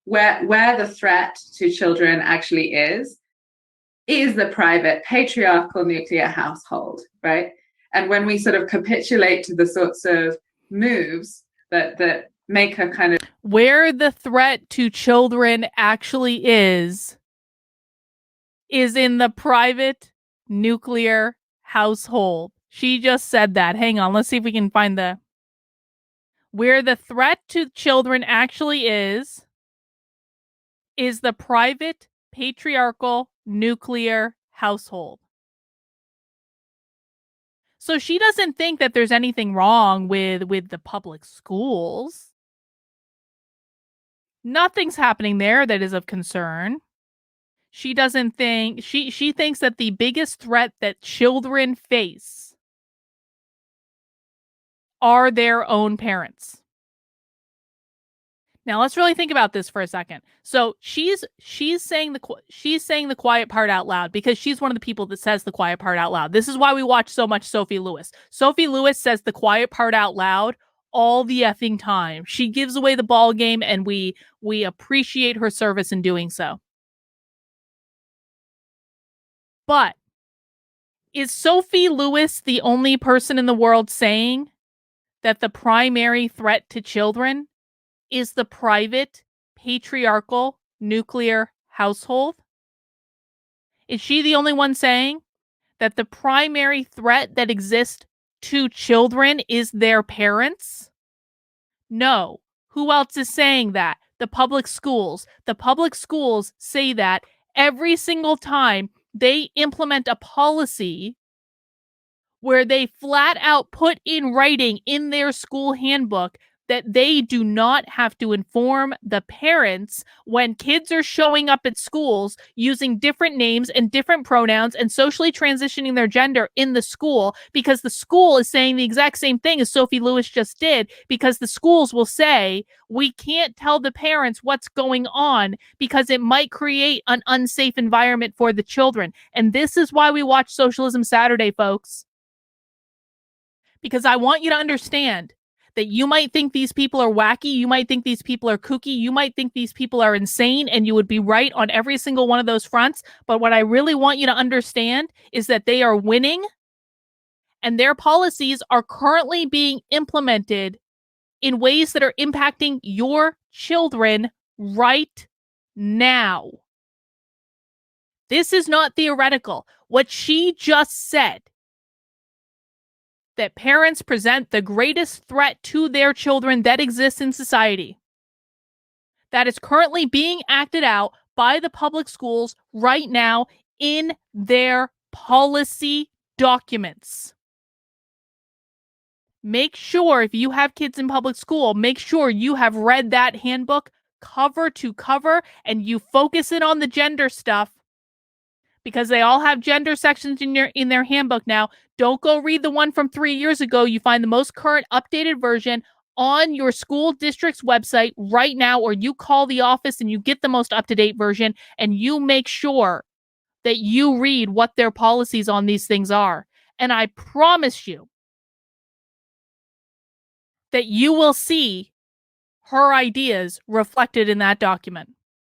where the threat to children actually is the private patriarchal nuclear household, right? And when we sort of capitulate to the sorts of moves that make a kind of where the threat to children actually is in the private nuclear household. She just said that. Hang on, let's see if we can find where the threat to children actually is the private patriarchal nuclear household. So she doesn't think that there's anything wrong with the public schools. Nothing's happening there that is of concern. She doesn't think, she thinks that the biggest threat that children face are their own parents. Now let's really think about this for a second. So she's saying the quiet part out loud because she's one of the people that says the quiet part out loud. This is why we watch so much Sophie Lewis. Sophie Lewis says the quiet part out loud all the effing time. She gives away the ball game, and we appreciate her service in doing so. But is Sophie Lewis the only person in the world saying that the primary threat to children is the private patriarchal nuclear household? Is she the only one saying that the primary threat that exists to children is their parents? No. Who else is saying that? The public schools. The public schools say that every single time they implement a policy where they flat out put in writing in their school handbook that they do not have to inform the parents when kids are showing up at schools using different names and different pronouns and socially transitioning their gender in the school, because the school is saying the exact same thing as Sophie Lewis just did, because the schools will say, we can't tell the parents what's going on because it might create an unsafe environment for the children. And this is why we watch Socialism Saturday, folks. Because I want you to understand that you might think these people are wacky, you might think these people are kooky, you might think these people are insane, and you would be right on every single one of those fronts. But what I really want you to understand is that they are winning, and their policies are currently being implemented in ways that are impacting your children right now. This is not theoretical. What she just said, that parents present the greatest threat to their children that exists in society, that is currently being acted out by the public schools right now in their policy documents. Make sure, if you have kids in public school, make sure you have read that handbook cover to cover and you focus in on the gender stuff, because they all have gender sections in their handbook now. Don't go read the one from 3 years ago. You find the most current updated version on your school district's website right now, or you call the office and you get the most up-to-date version, and you make sure that you read what their policies on these things are. And I promise you that you will see her ideas reflected in that document.